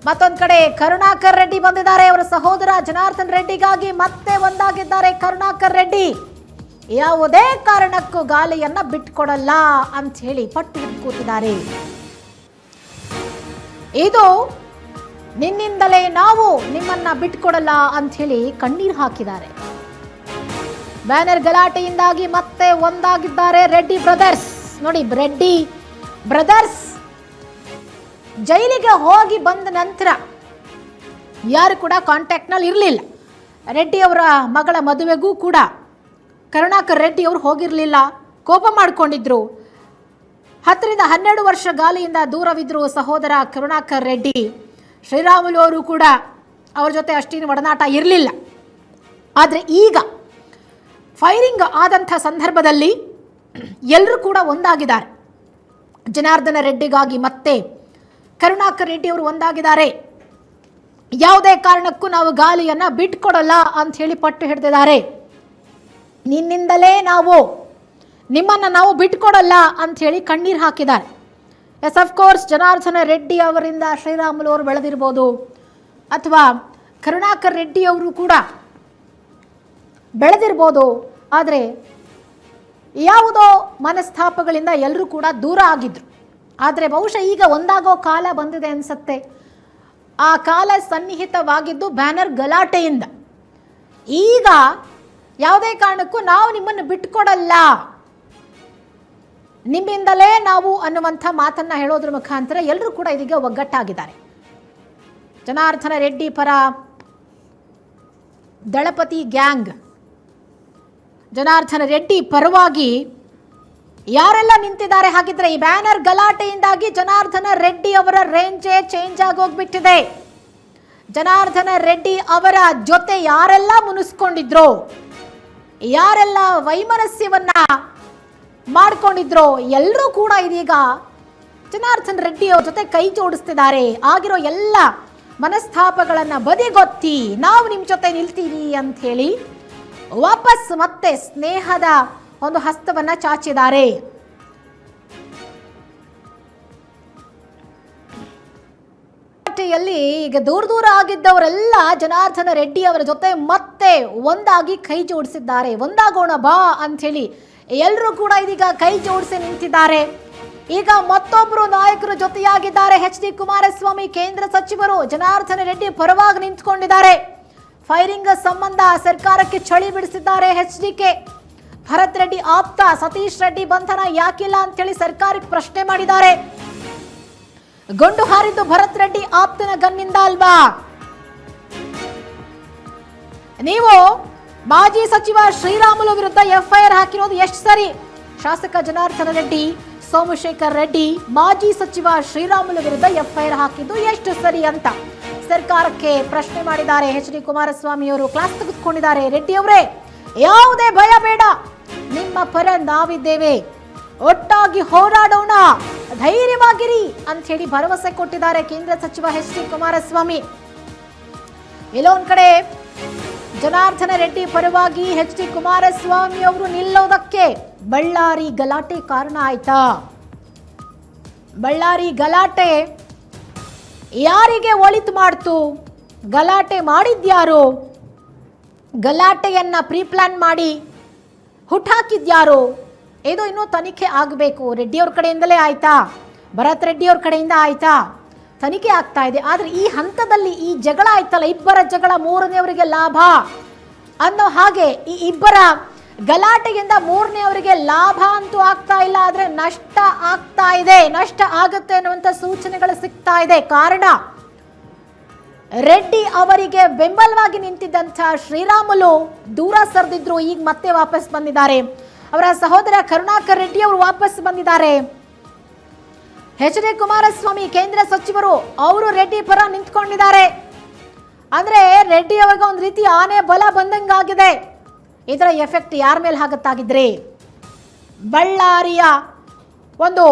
ಮತ್ತೊಂದ್ ಕಡೆ ಕರುಣಾಕರ್ ರೆಡ್ಡಿ ಬಂದಿದ್ದಾರೆ. ಅವರ ಸಹೋದರ ಜನಾರ್ದನ್ ರೆಡ್ಡಿಗಾಗಿ ಮತ್ತೆ ಒಂದಾಗಿದ್ದಾರೆ ಕರುಣಾಕರ್ ರೆಡ್ಡಿ. ಯಾವುದೇ ಕಾರಣಕ್ಕೂ ಗಾಳಿಯನ್ನ ಬಿಟ್ಕೊಡಲ್ಲ ಅಂತ ಹೇಳಿ ಪಟ್ಟು ಹಿಡಿದು ಕೂತಿದ್ದಾರೆ. ಇದು ನಿನ್ನಿಂದಲೇ ನಾವು ನಿಮ್ಮನ್ನ ಬಿಟ್ಕೊಡಲ್ಲ ಅಂತ ಹೇಳಿ ಕಣ್ಣೀರು ಹಾಕಿದ್ದಾರೆ. ಬ್ಯಾನರ್ ಗಲಾಟೆಯಿಂದಾಗಿ ಮತ್ತೆ ಒಂದಾಗಿದ್ದಾರೆ ರೆಡ್ಡಿ ಬ್ರದರ್ಸ್. ನೋಡಿ, ರೆಡ್ಡಿ ಬ್ರದರ್ಸ್ ಜೈಲಿಗೆ ಹೋಗಿ ಬಂದ ನಂತರ ಯಾರು ಕೂಡ ಕಾಂಟ್ಯಾಕ್ಟ್ ನಲ್ಲಿ ಇರಲಿಲ್ಲ. ರೆಡ್ಡಿ ಅವರ ಮಗಳ ಮದುವೆಗೂ ಕೂಡ ಕರುಣಾಕರ್ ರೆಡ್ಡಿ ಅವರು ಹೋಗಿರಲಿಲ್ಲ, ಕೋಪ ಮಾಡಿಕೊಂಡಿದ್ರು. 10 ರಿಂದ 12 ವರ್ಷ ಗಾಳಿಯಿಂದ ದೂರವಿದ್ರು ಸಹೋದರ ಕರುಣಾಕರ್ ರೆಡ್ಡಿ. ಶ್ರೀರಾಮುಲು ಅವರು ಕೂಡ ಅವ್ರ ಜೊತೆ ಅಷ್ಟೇನು ಒಡನಾಟ ಇರಲಿಲ್ಲ. ಆದರೆ ಈಗ ಫೈರಿಂಗ್ ಆದಂಥ ಸಂದರ್ಭದಲ್ಲಿ ಎಲ್ಲರೂ ಕೂಡ ಒಂದಾಗಿದ್ದಾರೆ. ಜನಾರ್ದನ ರೆಡ್ಡಿಗಾಗಿ ಮತ್ತೆ ಕರುಣಾಕರ್ ರೆಡ್ಡಿ ಅವರು ಒಂದಾಗಿದ್ದಾರೆ. ಯಾವುದೇ ಕಾರಣಕ್ಕೂ ನಾವು ಗಾಳಿಯನ್ನ ಬಿಟ್ಕೊಡಲ್ಲ ಅಂತ ಹೇಳಿ ಪಟ್ಟು ಹಿಡಿದಿದ್ದಾರೆ. ನಿನ್ನಿಂದಲೇ ನಿಮ್ಮನ್ನ ನಾವು ಬಿಟ್ಕೊಡಲ್ಲ ಅಂತ ಹೇಳಿ ಕಣ್ಣೀರು ಹಾಕಿದ್ದಾರೆ. Yes, of course Janardhana Reddy ಅವರಿಂದ ಶ್ರೀರಾಮುಲು ಅವರು ಬೆಳೆದಿರ್ಬೋದು, ಅಥವಾ ಕರುಣಾಕರ್ ರೆಡ್ಡಿ ಅವರು ಕೂಡ ಬೆಳೆದಿರ್ಬೋದು. ಆದರೆ ಯಾವುದೋ ಮನಸ್ತಾಪಗಳಿಂದ ಎಲ್ಲರೂ ಕೂಡ ದೂರ ಆಗಿದ್ರು. ಆದರೆ ಬಹುಶಃ ಈಗ ಒಂದಾಗೋ ಕಾಲ ಬಂದಿದೆ ಅನ್ಸತ್ತೆ. ಆ ಕಾಲ ಸನ್ನಿಹಿತವಾಗಿದ್ದು ಬ್ಯಾನರ್ ಗಲಾಟೆಯಿಂದ. ಈಗ ಯಾವುದೇ ಕಾರಣಕ್ಕೂ ನಾವು ನಿಮ್ಮನ್ನು ಬಿಟ್ಕೊಡಲ್ಲ, ನಿಮ್ಮಿಂದಲೇ ನಾವು ಅನ್ನುವಂಥ ಮಾತನ್ನ ಹೇಳೋದ್ರ ಮುಖಾಂತರ ಎಲ್ಲರೂ ಕೂಡ ಇದೀಗ ಒಗ್ಗಟ್ಟಾಗಿದ್ದಾರೆ. ಜನಾರ್ದನ ರೆಡ್ಡಿ ಪರ ದಳಪತಿ ಗ್ಯಾಂಗ್, ಜನಾರ್ದನ ರೆಡ್ಡಿ ಪರವಾಗಿ ಯಾರೆಲ್ಲ ನಿಂತಿದ್ದಾರೆ? ಹಾಗಿದ್ರೆ ಈ ಬ್ಯಾನರ್ ಗಲಾಟೆಯಿಂದಾಗಿ ಜನಾರ್ದನ ರೆಡ್ಡಿ ಅವರ ರೇಂಜೇ ಚೇಂಜ್ ಆಗೋಗ್ಬಿಟ್ಟಿದೆ. ಜನಾರ್ದನ ರೆಡ್ಡಿ ಅವರ ಜೊತೆ ಯಾರೆಲ್ಲ ಮುನಿಸ್ಕೊಂಡಿದ್ರು, ಯಾರೆಲ್ಲ ವೈಮನಸ್ಯವನ್ನ ಮಾಡ್ಕೊಂಡಿದ್ರು, ಎಲ್ಲರೂ ಕೂಡ ಇದೀಗ ಜನಾರ್ದನ ರೆಡ್ಡಿ ಅವ್ರ ಜೊತೆ ಕೈ ಜೋಡಿಸ್ತಿದ್ದಾರೆ. ಆಗಿರೋ ಎಲ್ಲ ಮನಸ್ತಾಪಗಳನ್ನ ಬದಿಗೊತ್ತಿ ನಾವು ನಿಮ್ಮ ಜೊತೆ ನಿಲ್ತೀವಿ ಅಂತ ಹೇಳಿ ವಾಪಸ್ ಮತ್ತೆ ಸ್ನೇಹದ ಒಂದು ಹಸ್ತವನ್ನ ಚಾಚಿದ್ದಾರೆ. ಈಗ ದೂರ ಆಗಿದ್ದವರೆಲ್ಲ ಜನಾರ್ದನ ರೆಡ್ಡಿ ಅವರ ಜೊತೆ ಮತ್ತೆ ಒಂದಾಗಿ ಕೈ ಜೋಡಿಸಿದ್ದಾರೆ. ಒಂದಾಗೋಣ ಬಾ ಅಂತ ಹೇಳಿ ಎಲ್ಲರೂ ಕೂಡ ಇದೀಗ ಕೈ ಜೋಡಿಸಿ ನಿಂತಿದ್ದಾರೆ. ಈಗ ಮತ್ತೊಬ್ಬರು ನಾಯಕರು ಜೊತೆಯಾಗಿದ್ದಾರೆ. ಎಚ್.ಡಿ. ಕುಮಾರಸ್ವಾಮಿ ಕೇಂದ್ರ ಸಚಿವರು ಜನಾರ್ದನ ರೆಡ್ಡಿ ಪರವಾಗಿ ನಿಂತ್ಕೊಂಡಿದ್ದಾರೆ. ಫೈರಿಂಗ್ ಸಂಬಂಧ ಸರ್ಕಾರಕ್ಕೆ ಚಳಿ ಬಿಡಿಸಿದ್ದಾರೆ ಎಚ್.ಡಿ.ಕೆ. ಭರತ್ ರೆಡ್ಡಿ ಆಪ್ತ ಸತೀಶ್ ರೆಡ್ಡಿ ಬಂಧನ ಯಾಕಿಲ್ಲ ಅಂತ ಹೇಳಿ ಸರ್ಕಾರಕ್ಕೆ ಪ್ರಶ್ನೆ ಮಾಡಿದ್ದಾರೆ. ಗುಂಡು ಹಾರಿದ್ದು ಭರತ್ ರೆಡ್ಡಿ ಆಪ್ತನ ಗನ್ನಿಂದ ಅಲ್ವಾ? ನೀವು ಮಾಜಿ ಸಚಿವ ಶ್ರೀರಾಮುಲು ವಿರುದ್ಧ ಎಫ್ಐಆರ್ ಹಾಕಿರೋದು ಎಷ್ಟು ಸರಿ? ಶಾಸಕ ಜನಾರ್ದನ ರೆಡ್ಡಿ, ಸೋಮಶೇಖರ್ ರೆಡ್ಡಿ ಮಾಜಿ ಸಚಿವ ಶ್ರೀರಾಮುಲು ವಿರುದ್ಧ ಎಫ್ಐಆರ್ ಹಾಕಿದ್ದು ಎಷ್ಟು ಸರಿ ಅಂತ ಸರ್ಕಾರಕ್ಕೆ ಪ್ರಶ್ನೆ ಮಾಡಿದ್ದಾರೆ. ಎಚ್.ಡಿ. ಕುಮಾರಸ್ವಾಮಿ ಅವರು ಕ್ಲಾಸ್ ತೆಗೆದುಕೊಂಡಿದ್ದಾರೆ. ರೆಡ್ಡಿ ಅವರೇ, ಯಾವುದೇ ಭಯ ಬೇಡ, ನಿಮ್ಮ ಪರ ನಾವಿದ್ದೇವೆ, ಒಟ್ಟಾಗಿ ಹೋರಾಡೋಣ, ಧೈರ್ಯವಾಗಿರಿ ಅಂತ ಹೇಳಿ ಭರವಸೆ ಕೊಟ್ಟಿದ್ದಾರೆ ಕೇಂದ್ರ ಸಚಿವ ಎಚ್.ಡಿ. ಕುಮಾರಸ್ವಾಮಿ. ಎಲ್ಲೊಂದ್ ಕಡೆ ಜನಾರ್ದನ ರೆಡ್ಡಿ ಪರವಾಗಿ ಎಚ್.ಡಿ. ಕುಮಾರಸ್ವಾಮಿ ಅವರು ನಿಲ್ಲೋದಕ್ಕೆ ಬಳ್ಳಾರಿ ಗಲಾಟೆ ಕಾರಣ ಆಯ್ತಾ? ಬಳ್ಳಾರಿ ಗಲಾಟೆ ಯಾರಿಗೆ ಒಳಿತು ಮಾಡ್ತು? ಗಲಾಟೆ ಮಾಡಿದ್ಯಾರು? ಗಲಾಟೆಯನ್ನ ಪ್ರೀಪ್ಲಾನ್ ಮಾಡಿ ಹುಟ್ಟಾಕಿದ್ಯಾರು? ಇದು ಇನ್ನೂ ತನಿಖೆ ಆಗಬೇಕು. ರೆಡ್ಡಿಯವ್ರ ಕಡೆಯಿಂದಲೇ ಆಯ್ತಾ, ಭರತ್ ರೆಡ್ಡಿಯವ್ರ ಕಡೆಯಿಂದ ಆಯ್ತಾ, ತನಿಖೆ ಆಗ್ತಾ ಇದೆ. ಆದರೆ ಈ ಹಂತದಲ್ಲಿ ಈ ಜಗಳ ಆಯ್ತಲ್ಲ, ಇಬ್ಬರ ಜಗಳ ಮೂರನೆಯವರಿಗೆ ಲಾಭ ಅನ್ನೋ ಹಾಗೆ ಈ ಇಬ್ಬರ ಗಲಾಟೆಯಿಂದ ಮೂರನೆಯವರಿಗೆ ಲಾಭ ಅಂತೂ ಆಗ್ತಾ ಇಲ್ಲ, ಆದರೆ ನಷ್ಟ ಆಗ್ತಾ ಇದೆ, ನಷ್ಟ ಆಗುತ್ತೆ ಅನ್ನುವಂಥ ಸೂಚನೆಗಳು ಸಿಗ್ತಾ ಇದೆ. ಕಾರಣ ರೆಡ್ಡಿ ಅವರಿಗೆ ಬೆಂಬಲವಾಗಿ ನಿಂತಿದ್ದಂಥ ಶ್ರೀರಾಮುಲು ದೂರ ಸರಿದಿದ್ರು, ಈಗ ಮತ್ತೆ ವಾಪಸ್ ಬಂದಿದ್ದಾರೆ. ಅವರ ಸಹೋದರ ಕರುಣಾಕರ್ ರೆಡ್ಡಿ ಅವರು ವಾಪಸ್ ಬಂದಿದ್ದಾರೆ. ಎಚ್.ಡಿ. ಕುಮಾರಸ್ವಾಮಿ ಕೇಂದ್ರ ಸಚಿವರು ಅವರು ರೆಡ್ಡಿ ಪರ ನಿಂತ್ಕೊಂಡಿದ್ದಾರೆ. ಅಂದ್ರೆ ರೆಡ್ಡಿ ಅವರಿಗೆ ಒಂದು ರೀತಿ ಆನೆ ಬಲ ಬಂದಂಗಾಗಿದೆ. ಇದರ ಎಫೆಕ್ಟ್ ಯಾರ ಮೇಲೆ ಆಗುತ್ತಾಗಿದ್ರೆ ಬಳ್ಳಾರಿಯ ಒಂದು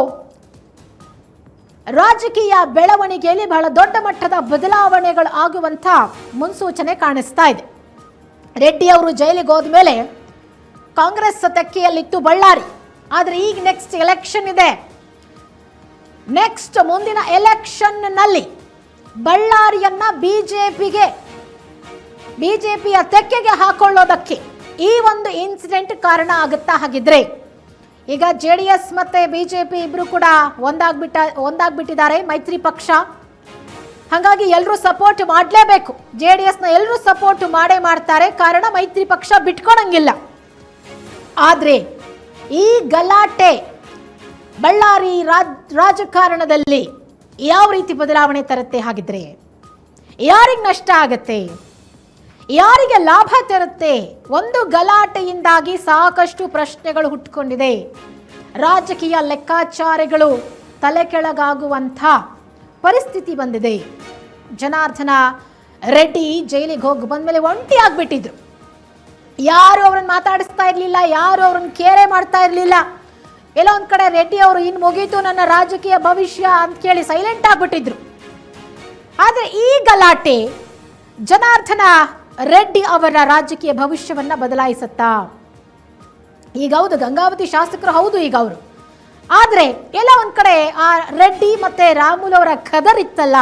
ರಾಜಕೀಯ ಬೆಳವಣಿಗೆಯಲ್ಲಿ ಬಹಳ ದೊಡ್ಡ ಮಟ್ಟದ ಬದಲಾವಣೆಗಳು ಆಗುವಂಥ ಮುನ್ಸೂಚನೆ ಕಾಣಿಸ್ತಾ ಇದೆ. ರೆಡ್ಡಿ ಅವರು ಜೈಲಿಗೆ ಹೋದ್ಮೇಲೆ ಕಾಂಗ್ರೆಸ್ ತೆಕ್ಕೆಯಲ್ಲಿತ್ತು ಬಳ್ಳಾರಿ. ಆದರೆ ಈಗ ನೆಕ್ಸ್ಟ್ ಎಲೆಕ್ಷನ್ ಇದೆ. ನೆಕ್ಸ್ಟ್ ಮುಂದಿನ ಎಲೆಕ್ಷನ್ನಲ್ಲಿ ಬಳ್ಳಾರಿಯನ್ನ ಬಿಜೆಪಿಯ ತೆಕ್ಕೆಗೆ ಹಾಕೊಳ್ಳೋದಕ್ಕೆ ಈ ಒಂದು ಇನ್ಸಿಡೆಂಟ್ ಕಾರಣ ಆಗುತ್ತಾ? ಹಾಗಿದ್ರೆ ಈಗ JDS ಮತ್ತೆ ಬಿಜೆಪಿ ಇಬ್ರು ಕೂಡ ಒಂದಾಗ್ಬಿಟ್ಟಿದ್ದಾರೆ, ಮೈತ್ರಿ ಪಕ್ಷ. ಹಾಗಾಗಿ ಎಲ್ಲರೂ ಸಪೋರ್ಟ್ ಮಾಡಲೇಬೇಕು. JDSನ ಎಲ್ಲರೂ ಸಪೋರ್ಟ್ ಮಾಡ್ತಾರೆ, ಕಾರಣ ಮೈತ್ರಿ ಪಕ್ಷ ಬಿಟ್ಕೊಳಂಗಿಲ್ಲ. ಆದ್ರೆ ಈ ಗಲಾಟೆ ಬಳ್ಳಾರಿ ರಾಜಕಾರಣದಲ್ಲಿ ಯಾವ ರೀತಿ ಬದಲಾವಣೆ ತರುತ್ತೆ? ಹಾಗಿದ್ರೆ ಯಾರಿಗೆ ನಷ್ಟ ಆಗತ್ತೆ, ಯಾರಿಗೆ ಲಾಭ ತರುತ್ತೆ? ಒಂದು ಗಲಾಟೆಯಿಂದಾಗಿ ಸಾಕಷ್ಟು ಪ್ರಶ್ನೆಗಳು ಹುಟ್ಟುಕೊಂಡಿದೆ. ರಾಜಕೀಯ ಲೆಕ್ಕಾಚಾರಗಳು ತಲೆ ಕೆಳಗಾಗುವಂಥ ಪರಿಸ್ಥಿತಿ ಬಂದಿದೆ. ಜನಾರ್ದನ ರೆಡ್ಡಿ ಜೈಲಿಗೆ ಹೋಗಿ ಬಂದ್ಮೇಲೆ ಒಂಟಿ ಆಗ್ಬಿಟ್ಟಿದ್ರು. ಯಾರು ಅವ್ರನ್ನ ಮಾತಾಡಿಸ್ತಾ ಇರಲಿಲ್ಲ, ಯಾರು ಅವ್ರನ್ನ ಕೇರೆ ಮಾಡ್ತಾ ಇರಲಿಲ್ಲ. ಎಲ್ಲ ಒಂದ್ ಕಡೆ ರೆಡ್ಡಿ ಅವರು ಇನ್ನು ಮುಗೀತು ನನ್ನ ರಾಜಕೀಯ ಭವಿಷ್ಯ ಅಂತ ಕೇಳಿ ಸೈಲೆಂಟ್ ಆಗ್ಬಿಟ್ಟಿದ್ರು. ಆದ್ರೆ ಈ ಗಲಾಟೆ ಜನಾರ್ದನ ರೆಡ್ಡಿ ಅವರ ರಾಜಕೀಯ ಭವಿಷ್ಯವನ್ನ ಬದಲಾಯಿಸುತ್ತಾ? ಈಗ ಹೌದು, ಗಂಗಾವತಿ ಶಾಸಕರು ಹೌದು ಈಗ ಅವರು. ಆದ್ರೆ ಎಲ್ಲ ಒಂದ್ ಕಡೆ ಆ ರೆಡ್ಡಿ ಮತ್ತೆ ರಾಮುಲು ಅವರ ಖದರ್ ಇತ್ತಲ್ಲ,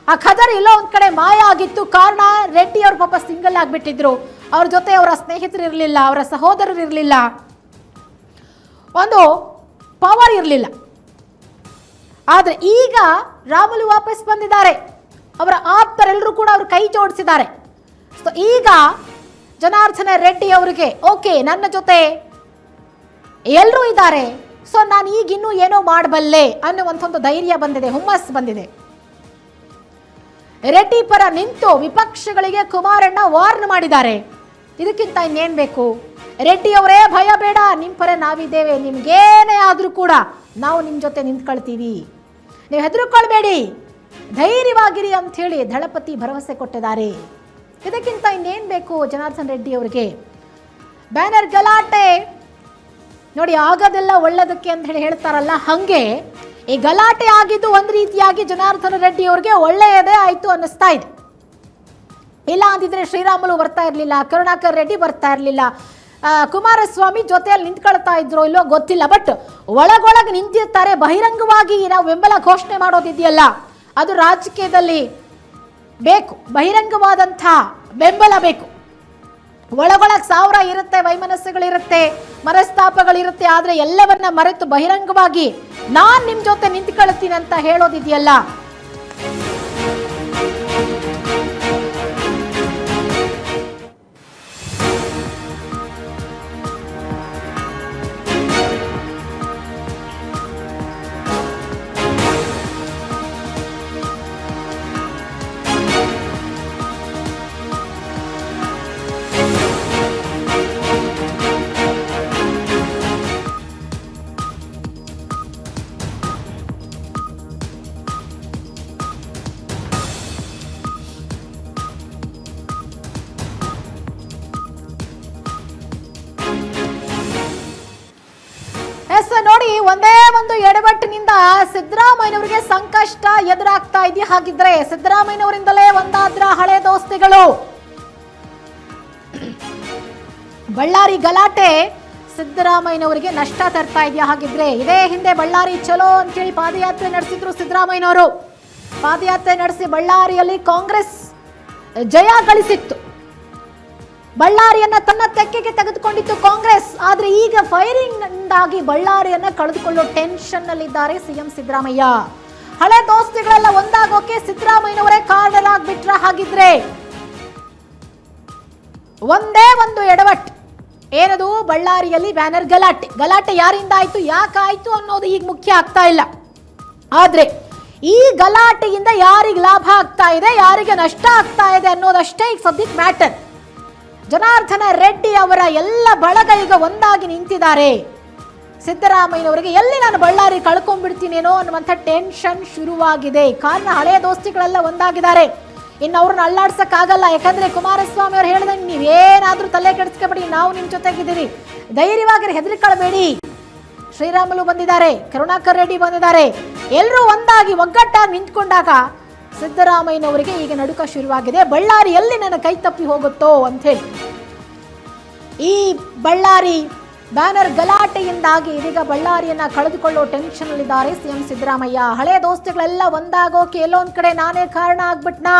ಆ ಖದರ್ ಎಲ್ಲೋ ಒಂದ್ ಕಡೆ ಮಾಯ ಆಗಿತ್ತು. ಕಾರಣ ರೆಡ್ಡಿ ಅವರು ಪಾಪ ಸಿಂಗಲ್ ಆಗ್ಬಿಟ್ಟಿದ್ರು. ಅವ್ರ ಜೊತೆ ಅವರ ಸ್ನೇಹಿತರು ಇರಲಿಲ್ಲ, ಅವರ ಸಹೋದರರು ಇರಲಿಲ್ಲ, ಒಂದು ಪವರ್ ಇರಲಿಲ್ಲ. ಆದ್ರೆ ಈಗ ರಾಮುಲು ವಾಪಸ್ ಬಂದಿದ್ದಾರೆ, ಅವರ ಆಪ್ತರೆಲ್ಲರೂ ಕೂಡ ಅವರು ಕೈ ಜೋಡಿಸಿದ್ದಾರೆ. ಸೊ ಈಗ ಜನಾರ್ದನ ರೆಡ್ಡಿ ಅವರಿಗೆ ಓಕೆ, ನನ್ನ ಜೊತೆ ಎಲ್ಲರೂ ಇದ್ದಾರೆ, ಸೊ ನಾನು ಈಗ ಇನ್ನೂ ಏನೋ ಮಾಡಬಲ್ಲೆ ಅನ್ನುವಂಥ ಧೈರ್ಯ ಬಂದಿದೆ, ಹುಮ್ಮಸ್ ಬಂದಿದೆ. ರೆಡ್ಡಿ ಪರ ನಿಂತು ವಿಪಕ್ಷಗಳಿಗೆ ಕುಮಾರಣ್ಣ ವಾರ್ನ್ ಮಾಡಿದ್ದಾರೆ. ಇದಕ್ಕಿಂತ ಇನ್ನೇನ್ ಬೇಕು? ರೆಡ್ಡಿ ಅವರೇ ಭಯ ಬೇಡ, ನಿಮ್ಮ ಪರ ನಾವಿದ್ದೇವೆ, ನಿಮ್ಗೇನೇ ಆದ್ರೂ ಕೂಡ ನಾವು ನಿಮ್ಮ ಜೊತೆ ನಿಂತ್ಕೊಳ್ತೀವಿ, ನೀವು ಹೆದರ್ಕೊಳ್ಬೇಡಿ, ಧೈರ್ಯವಾಗಿರಿ ಅಂತ ಹೇಳಿ ದಳಪತಿ ಭರವಸೆ ಕೊಟ್ಟಿದ್ದಾರೆ. ಇದಕ್ಕಿಂತ ಇನ್ನೇನ್ ಬೇಕು ಜನಾರ್ದನ ರೆಡ್ಡಿ ಅವರಿಗೆ? ಬ್ಯಾನರ್ ಗಲಾಟೆ ನೋಡಿ, ಆಗೋದೆಲ್ಲ ಒಳ್ಳೆದಕ್ಕೆ ಅಂತ ಹೇಳಿ ಹೇಳ್ತಾರಲ್ಲ, ಹಂಗೆ ಈ ಗಲಾಟೆ ಆಗಿದ್ದು ಒಂದು ರೀತಿಯಾಗಿ ಜನಾರ್ದನ ರೆಡ್ಡಿ ಅವರಿಗೆ ಒಳ್ಳೆಯದೇ ಆಯ್ತು ಅನ್ನಿಸ್ತಾ ಇದೆ. ಇಲ್ಲ ಅಂದಿದ್ರೆ ಶ್ರೀರಾಮುಲು ಬರ್ತಾ ಇರಲಿಲ್ಲ, ಕರುಣಾಕರ್ ರೆಡ್ಡಿ ಬರ್ತಾ ಇರಲಿಲ್ಲ, ಕುಮಾರಸ್ವಾಮಿ ಜೊತೆಯಲ್ಲಿ ನಿಂತ್ಕೊಳ್ತಾ ಇದ್ರು ಇಲ್ಲೋ ಗೊತ್ತಿಲ್ಲ. ಬಟ್ ಒಳಗೊಳಗೆ ನಿಂತಿರ್ತಾರೆ. ಬಹಿರಂಗವಾಗಿ ನಾವು ಬೆಂಬಲ ಘೋಷಣೆ ಮಾಡೋದಿದೆಯಲ್ಲ, ಅದು ರಾಜಕೀಯದಲ್ಲಿ ಬೇಕು. ಬಹಿರಂಗವಾದಂಥ ಬೆಂಬಲ ಬೇಕು. ಒಳಗೊಳಗೆ ಸಾವಿರ ಇರುತ್ತೆ, ವೈಮನಸ್ಸುಗಳಿರುತ್ತೆ, ಮನಸ್ತಾಪಗಳಿರುತ್ತೆ. ಆದರೆ ಎಲ್ಲವನ್ನ ಮರೆತು ಬಹಿರಂಗವಾಗಿ ನಾನ್ ನಿಮ್ ಜೊತೆ ನಿಂತ್ಕೊಳ್ತೀನಿ ಅಂತ ಹೇಳೋದಿದೆಯಲ್ಲ, ನೋಡಿ ಒಂದೇ ಒಂದು ಎಡವಟ್ಟಿನಿಂದ ಸಿದ್ದರಾಮಯ್ಯನವರಿಗೆ ಸಂಕಷ್ಟ ಎದುರಾಗ್ತಾ ಇದೆಯಾ? ಹಾಗಿದ್ರೆ ಸಿದ್ದರಾಮಯ್ಯನವರಿಂದಲೇ ಒಂದಾದ್ರ ಹಳೆ ದೋಸ್ತಿಗಳು. ಬಳ್ಳಾರಿ ಗಲಾಟೆ ಸಿದ್ದರಾಮಯ್ಯನವರಿಗೆ ನಷ್ಟ ತರ್ತಾ ಇದೆಯಾ? ಹಾಗಿದ್ರೆ ಇದೇ ಹಿಂದೆ ಬಳ್ಳಾರಿ ಚಲೋ ಅಂತೇಳಿ ಪಾದಯಾತ್ರೆ ನಡೆಸಿದ್ರು ಸಿದ್ದರಾಮಯ್ಯನವರು. ಪಾದಯಾತ್ರೆ ನಡೆಸಿ ಬಳ್ಳಾರಿಯಲ್ಲಿ ಕಾಂಗ್ರೆಸ್ ಜಯ ಗಳಿಸಿತ್ತು. ಬಳ್ಳಾರಿಯನ್ನ ತನ್ನ ತೆಕ್ಕೆಗೆ ತೆಗೆದುಕೊಂಡಿತ್ತು ಕಾಂಗ್ರೆಸ್. ಆದ್ರೆ ಈಗ ಫೈರಿಂಗ್ ನಿಂದಾಗಿ ಬಳ್ಳಾರಿಯನ್ನ ಕಳೆದುಕೊಳ್ಳೋ ಟೆನ್ಷನ್ ನಲ್ಲಿದ್ದಾರೆ ಸಿಎಂ ಸಿದ್ದರಾಮಯ್ಯ. ಹಳೆ ದೋಸ್ತಿಗಳೆಲ್ಲ ಒಂದಾಗೋಕೆ ಸಿದ್ದರಾಮಯ್ಯನವರೇ ಕಾರಣರಾಗ್ಬಿಟ್ರ? ಹಾಗಿದ್ರೆ ಒಂದೇ ಒಂದು ಎಡವಟ್, ಏನದು? ಬಳ್ಳಾರಿಯಲ್ಲಿ ಬ್ಯಾನರ್ ಗಲಾಟೆ ಯಾರಿಂದ ಆಯ್ತು, ಯಾಕಾಯ್ತು ಅನ್ನೋದು ಈಗ ಮುಖ್ಯ ಆಗ್ತಾ ಇಲ್ಲ. ಆದ್ರೆ ಈ ಗಲಾಟೆಯಿಂದ ಯಾರಿಗೆ ಲಾಭ ಆಗ್ತಾ ಇದೆ, ಯಾರಿಗೆ ನಷ್ಟ ಆಗ್ತಾ ಇದೆ ಅನ್ನೋದಷ್ಟೇ ಈಗ ಸದ್ಯಕ್ಕೆ ಮ್ಯಾಟರ್. ಜನಾರ್ದನ ರೆಡ್ಡಿ ಅವರ ಎಲ್ಲ ಬಳಗ ಈಗ ಒಂದಾಗಿ ನಿಂತಿದ್ದಾರೆ. ಸಿದ್ದರಾಮಯ್ಯನವರಿಗೆ ಎಲ್ಲಿ ನಾನು ಬಳ್ಳಾರಿ ಕಳ್ಕೊಂಡ್ಬಿಡ್ತೀನೇನೋ ಅನ್ನುವಂಥ ಟೆನ್ಷನ್ ಶುರುವಾಗಿದೆ. ಕಾರಣ ಹಳೆಯ ದೋಸ್ತಿಗಳೆಲ್ಲ ಒಂದಾಗಿದ್ದಾರೆ. ಇನ್ನು ಅವ್ರನ್ನ ಅಲ್ಲಾಡ್ಸಕ್ಕಾಗಲ್ಲ. ಯಾಕಂದ್ರೆ ಕುಮಾರಸ್ವಾಮಿ ಅವರು ಹೇಳಿದಂಗೆ ನೀವೇನಾದ್ರೂ ತಲೆ ಕೆಡಿಸ್ಕೊಬೇಡಿ, ನಾವು ನಿಮ್ ಜೊತೆಗಿದ್ದೀರಿ, ಧೈರ್ಯವಾಗಿ ಹೆದರಿಕೊಳ್ಬೇಡಿ, ಶ್ರೀರಾಮುಲು ಬಂದಿದ್ದಾರೆ, ಕರುಣಾಕರ್ ರೆಡ್ಡಿ ಬಂದಿದ್ದಾರೆ. ಎಲ್ಲರೂ ಒಂದಾಗಿ ಒಗ್ಗಟ್ಟಾಗಿ ನಿಂತ್ಕೊಂಡಾಗ ಸಿದ್ದರಾಮಯ್ಯನವರಿಗೆ ಈಗ ನಡುಕ ಶುರುವಾಗಿದೆ. ಬಳ್ಳಾರಿಯಲ್ಲಿ ನನ್ನ ಕೈ ತಪ್ಪಿ ಹೋಗುತ್ತೋ ಅಂತ ಹೇಳಿ ಈ ಬಳ್ಳಾರಿ ಬ್ಯಾನರ್ ಗಲಾಟೆಯಿಂದಾಗಿ ಇದೀಗ ಬಳ್ಳಾರಿಯನ್ನ ಕಳೆದುಕೊಳ್ಳೋ ಟೆನ್ಷನ್ ಅಲ್ಲಿದ್ದಾರೆ ಸಿಎಂ ಸಿದ್ದರಾಮಯ್ಯ. ಹಳೆ ದೋಸ್ತಿಗಳೆಲ್ಲ ಒಂದಾಗೋಕೆ ಎಲ್ಲೊಂದ್ ಕಡೆ ನಾನೇ ಕಾರಣ ಆಗ್ಬಿಟ್ನಾ?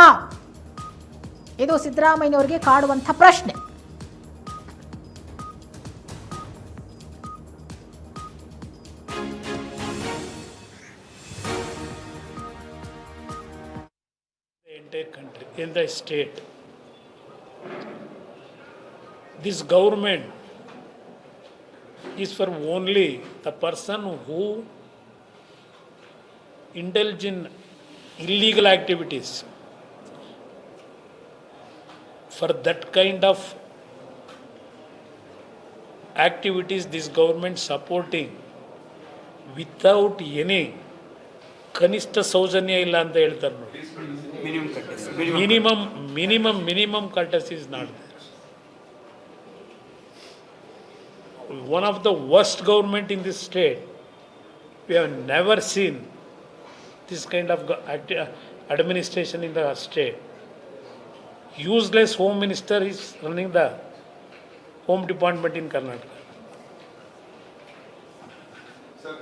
ಇದು ಸಿದ್ದರಾಮಯ್ಯನವರಿಗೆ ಕಾಡುವಂಥ ಪ್ರಶ್ನೆ. entire country, in the state. This government is for only the person who indulge in illegal activities. For that kind of activities, this government supporting without any ಕನಿಷ್ಠ ಸೌಜನ್ಯ ಇಲ್ಲ ಅಂತ ಹೇಳ್ತಾರೆ ನೋಡಿ. Minimum courtesy is not there. One of the worst government in this state. We have never seen this kind of administration in the state. Useless home minister is running the home department in Karnataka. Sir,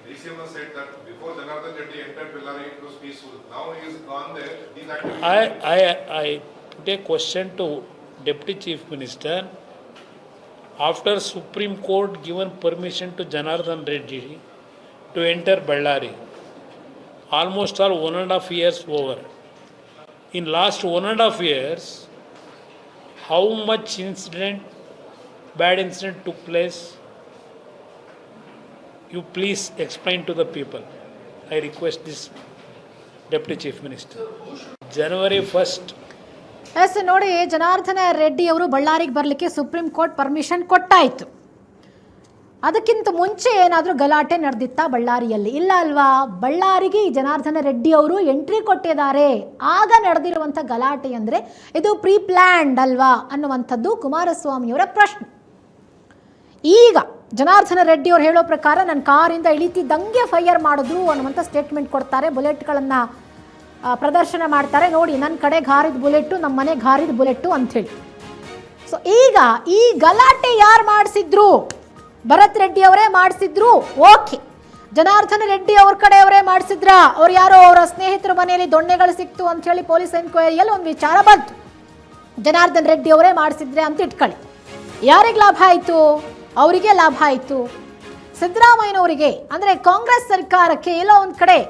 DCM said that before Janardhan Reddy entered Bellary, it was peaceful. Now he is gone there. These activities. I put a question to Deputy Chief Minister. After Supreme Court given permission to Janardhan Reddy to enter Bellary, almost all 1.5 years over. In last 1.5 years, how much bad incident took place? You please explain to the people. I request this Deputy Chief Minister. January 1st. Yes ನೋಡಿ, ಜನಾರ್ದನ ರೆಡ್ಡಿ ಅವರು ಬಳ್ಳಾರಿಗೆ ಬರಲಿಕ್ಕೆ supreme court permission ಕೊಟ್ಟಾಯಿತು. ಅದಕ್ಕಿಂತ ಮುಂಚೆ ಏನಾದರೂ ಗಲಾಟೆ ನಡೆದಿತ್ತಾ ಬಳ್ಳಾರಿಯಲ್ಲಿ? ಇಲ್ಲ ಅಲ್ವಾ? ಬಳ್ಳಾರಿಗೆ ಈ ಜನಾರ್ದನ ರೆಡ್ಡಿ ಅವರು ಎಂಟ್ರಿ ಕೊಟ್ಟಿದ್ದಾರೆ. ಆಗ ನಡೆದಿರುವಂಥ ಗಲಾಟೆ ಅಂದರೆ ಇದು ಪ್ರೀ ಪ್ಲ್ಯಾಂಡ್ ಅಲ್ವಾ ಅನ್ನುವಂಥದ್ದು ಕುಮಾರಸ್ವಾಮಿಯವರ ಪ್ರಶ್ನೆ. ಈಗ ಜನಾರ್ದನ ರೆಡ್ಡಿ ಅವರು ಹೇಳೋ ಪ್ರಕಾರ ನನ್ನ ಕಾರಿಂದ ಇಳಿತಿದ್ದಂಗೆ ಫೈರ್ ಮಾಡಿದ್ರು ಅನ್ನುವಂಥ ಸ್ಟೇಟ್ಮೆಂಟ್ ಕೊಡ್ತಾರೆ. ಬುಲೆಟ್ಗಳನ್ನು ಪ್ರದರ್ಶನ ಮಾಡ್ತಾರೆ. ನೋಡಿ, ನನ್ನ ಕಡೆ ಗಾರಿದ ಬುಲೆಟ್ಟು, ನಮ್ಮ ಮನೆ ಗಾರಿದ ಬುಲೆಟ್ಟು ಅಂಥೇಳಿ. ಸೊ ಈಗ ಈ ಗಲಾಟೆ ಯಾರು ಮಾಡಿಸಿದ್ರು? ಭರತ್ ರೆಡ್ಡಿ ಅವರೇ ಮಾಡಿಸಿದ್ರು. ಓಕೆ, ಜನಾರ್ದನ ರೆಡ್ಡಿ ಅವ್ರ ಕಡೆಯವರೇ ಮಾಡಿಸಿದ್ರಾ? ಅವ್ರು ಯಾರೋ ಅವರ ಸ್ನೇಹಿತರ ಮನೆಯಲ್ಲಿ ದೊಣ್ಣೆಗಳು ಸಿಕ್ತು ಅಂಥೇಳಿ ಪೊಲೀಸ್ ಎನ್ಕ್ವೈರಿಯಲ್ಲಿ ಒಂದು ವಿಚಾರ ಬಂತು. ಜನಾರ್ದನ್ ರೆಡ್ಡಿ ಅವರೇ ಮಾಡಿಸಿದ್ರೆ ಅಂತ ಇಟ್ಕೊಳ್ಳಿ. ಯಾರಿಗೆ ಲಾಭ ಆಯಿತು? ಅವರಿಗೆ ಲಾಭ ಆಯಿತು. ಸಿದ್ದರಾಮಯ್ಯನವರಿಗೆ ಅಂದರೆ ಕಾಂಗ್ರೆಸ್ ಸರ್ಕಾರಕ್ಕೆ ಎಲ್ಲೋ ಒಂದು ಕಡೆ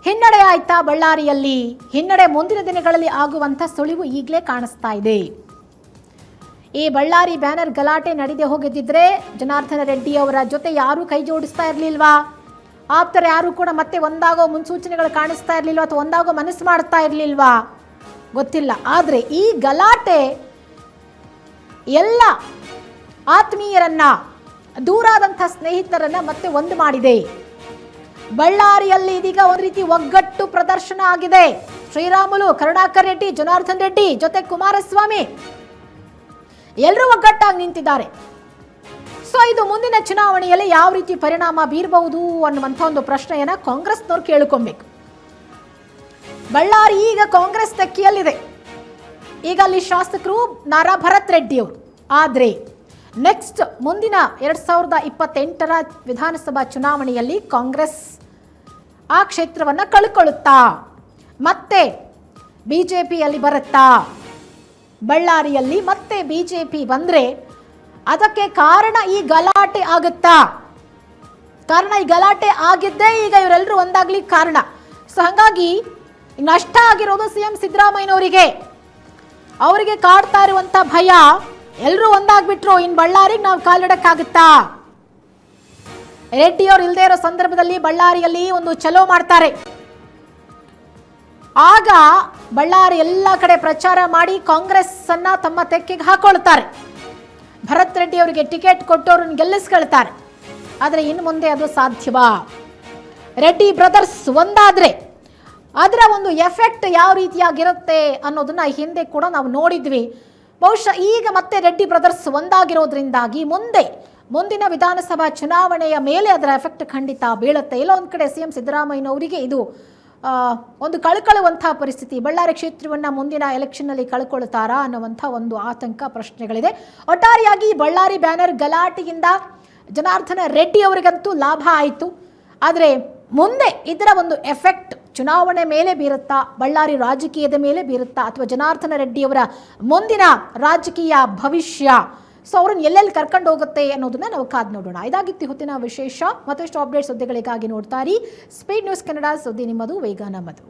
ಹಿನ್ನಡೆ ಆಯ್ತಾ ಬಳ್ಳಾರಿಯಲ್ಲಿ? ಹಿನ್ನಡೆ ಮುಂದಿನ ದಿನಗಳಲ್ಲಿ ಆಗುವಂಥ ಸುಳಿವು ಈಗಲೇ ಕಾಣಿಸ್ತಾ ಇದೆ. ಈ ಬಳ್ಳಾರಿ ಬ್ಯಾನರ್ ಗಲಾಟೆ ನಡೆದೇ ಹೋಗಿದ್ದಿದ್ರೆ ಜನಾರ್ದನ ರೆಡ್ಡಿ ಅವರ ಜೊತೆ ಯಾರೂ ಕೈ ಜೋಡಿಸ್ತಾ ಇರಲಿಲ್ವಾ? ಆಪ್ತರ ಯಾರು ಕೂಡ ಮತ್ತೆ ಒಂದಾಗೋ ಮುನ್ಸೂಚನೆಗಳು ಕಾಣಿಸ್ತಾ ಇರಲಿಲ್ವಾ? ಅಥವಾ ಒಂದಾಗೋ ಮನಸ್ಸು ಮಾಡ್ತಾ ಇರಲಿಲ್ವಾ? ಗೊತ್ತಿಲ್ಲ. ಆದರೆ ಈ ಗಲಾಟೆ ಎಲ್ಲ ಆತ್ಮೀಯರನ್ನ, ದೂರಾದಂಥ ಸ್ನೇಹಿತರನ್ನ ಮತ್ತೆ ಒಂದು ಮಾಡಿದೆ. ಬಳ್ಳಾರಿಯಲ್ಲಿ ಇದೀಗ ಒಂದು ರೀತಿ ಒಗ್ಗಟ್ಟು ಪ್ರದರ್ಶನ ಆಗಿದೆ. ಶ್ರೀರಾಮುಲು, ಕರುಣಾಕರ್ ರೆಡ್ಡಿ, ಜನಾರ್ದನ್ ರೆಡ್ಡಿ ಜೊತೆ ಕುಮಾರಸ್ವಾಮಿ ಎಲ್ಲರೂ ಒಗ್ಗಟ್ಟಾಗಿ ನಿಂತಿದ್ದಾರೆ. ಸೊ ಇದು ಮುಂದಿನ ಚುನಾವಣೆಯಲ್ಲಿ ಯಾವ ರೀತಿ ಪರಿಣಾಮ ಬೀರಬಹುದು ಅನ್ನುವಂಥ ಒಂದು ಪ್ರಶ್ನೆಯನ್ನ ಕಾಂಗ್ರೆಸ್ನವ್ರು ಕೇಳಿಕೊಬೇಕು. ಬಳ್ಳಾರಿ ಈಗ ಕಾಂಗ್ರೆಸ್ ತೆಕ್ಕಿಯಲ್ಲಿದೆ. ಈಗ ಅಲ್ಲಿ ಶಾಸಕರು ನಾರಾ ಭರತ್ ರೆಡ್ಡಿ ಅವರು. ಆದರೆ ನೆಕ್ಸ್ಟ್ ಮುಂದಿನ 2028ರ ವಿಧಾನಸಭಾ ಚುನಾವಣೆಯಲ್ಲಿ ಕಾಂಗ್ರೆಸ್ ಆ ಕ್ಷೇತ್ರವನ್ನು ಕಳ್ಕೊಳ್ಳುತ್ತಾ? ಮತ್ತೆ ಬಿಜೆಪಿಯಲ್ಲಿ ಬರುತ್ತಾ? ಬಳ್ಳಾರಿಯಲ್ಲಿ ಮತ್ತೆ ಬಿಜೆಪಿ ಬಂದರೆ ಅದಕ್ಕೆ ಕಾರಣ ಈ ಗಲಾಟೆ ಆಗುತ್ತಾ? ಕಾರಣ ಈ ಗಲಾಟೆ ಆಗಿದ್ದೇ ಈಗ ಇವರೆಲ್ಲರೂ ಒಂದಾಗ್ಲಿಕ್ಕೆ ಕಾರಣ. ಸೊ ಹಾಗಾಗಿ ನಷ್ಟ ಆಗಿರೋದು ಸಿಎಂ ಸಿದ್ದರಾಮಯ್ಯನವರಿಗೆ. ಅವರಿಗೆ ಕಾಡ್ತಾ ಇರುವಂಥ ಭಯ, ಎಲ್ಲರೂ ಒಂದಾಗ್ಬಿಟ್ರು ಇನ್ನು ಬಳ್ಳಾರಿಗೆ ನಾವು ಕಾಲಿಡಕ್ಕಾಗುತ್ತಾ? ರೆಡ್ಡಿ ಅವರು ಇಲ್ಲದೆ ಇರೋ ಸಂದರ್ಭದಲ್ಲಿ ಬಳ್ಳಾರಿಯಲ್ಲಿ ಒಂದು ಚಲೋ ಮಾಡ್ತಾರೆ. ಆಗ ಬಳ್ಳಾರಿ ಎಲ್ಲ ಕಡೆ ಪ್ರಚಾರ ಮಾಡಿ ಕಾಂಗ್ರೆಸ್ ಅನ್ನ ತಮ್ಮ ತೆಕ್ಕೆಗೆ ಹಾಕೊಳ್ತಾರೆ. ಭರತ್ ರೆಡ್ಡಿ ಅವರಿಗೆ ಟಿಕೆಟ್ ಕೊಟ್ಟು ಅವ್ರನ್ನ ಗೆಲ್ಲಿಸ್ಕೊಳ್ತಾರೆ. ಆದರೆ ಇನ್ನು ಮುಂದೆ ಅದು ಸಾಧ್ಯವಾ? ರೆಡ್ಡಿ ಬ್ರದರ್ಸ್ ಒಂದಾದ್ರೆ ಅದರ ಒಂದು ಎಫೆಕ್ಟ್ ಯಾವ ರೀತಿಯಾಗಿರುತ್ತೆ ಅನ್ನೋದನ್ನ ಹಿಂದೆ ಕೂಡ ನಾವು ನೋಡಿದ್ವಿ. ಬಹುಶಃ ಈಗ ಮತ್ತೆ ರೆಡ್ಡಿ ಬ್ರದರ್ಸ್ ಒಂದಾಗಿರೋದ್ರಿಂದಾಗಿ ಮುಂದೆ ಮುಂದಿನ ವಿಧಾನಸಭಾ ಚುನಾವಣೆಯ ಮೇಲೆ ಅದರ ಎಫೆಕ್ಟ್ ಖಂಡಿತ ಬೀಳುತ್ತೆ. ಎಲ್ಲೋ ಒಂದು ಕಡೆ ಸಿ ಎಂ ಸಿದ್ದರಾಮಯ್ಯನವರಿಗೆ ಇದು ಒಂದು ಕಳ್ಕೊಳ್ಳುವಂಥ ಪರಿಸ್ಥಿತಿ. ಬಳ್ಳಾರಿ ಕ್ಷೇತ್ರವನ್ನು ಮುಂದಿನ ಎಲೆಕ್ಷನ್ನಲ್ಲಿ ಕಳ್ಕೊಳ್ತಾರಾ ಅನ್ನುವಂಥ ಒಂದು ಆತಂಕ, ಪ್ರಶ್ನೆಗಳಿದೆ. ಒಟ್ಟಾರೆಯಾಗಿ ಬಳ್ಳಾರಿ ಬ್ಯಾನರ್ ಗಲಾಟೆಯಿಂದ ಜನಾರ್ದನ ರೆಡ್ಡಿ ಅವರಿಗಂತೂ ಲಾಭ ಆಯಿತು. ಆದರೆ ಮುಂದೆ ಇದರ ಒಂದು ಎಫೆಕ್ಟ್ ಚುನಾವಣೆ ಮೇಲೆ ಬೀರುತ್ತಾ, ಬಳ್ಳಾರಿ ರಾಜಕೀಯದ ಮೇಲೆ ಬೀರುತ್ತಾ, ಅಥವಾ ಜನಾರ್ದನ ರೆಡ್ಡಿಯವರ ಮುಂದಿನ ರಾಜಕೀಯ ಭವಿಷ್ಯ, ಸೊ ಅವ್ರನ್ನ ಎಲ್ಲೆಲ್ಲಿ ಕರ್ಕೊಂಡು ಹೋಗುತ್ತೆ ಅನ್ನೋದನ್ನ ನಾವು ಕಾದು ನೋಡೋಣ. ಇದಾಗಿತ್ತು ಹೊತ್ತಿನ ವಿಶೇಷ. ಮತ್ತಷ್ಟು ಅಪ್ಡೇಟ್ ಸುದ್ದಿಗಳಿಗಾಗಿ ನೋಡ್ತಾ ಇರಿ ಸ್ಪೀಡ್ ನ್ಯೂಸ್ ಕನ್ನಡ. ಸುದ್ದಿ ನಿಮ್ಮದು, ವೇಗ ನಮ್ಮದು.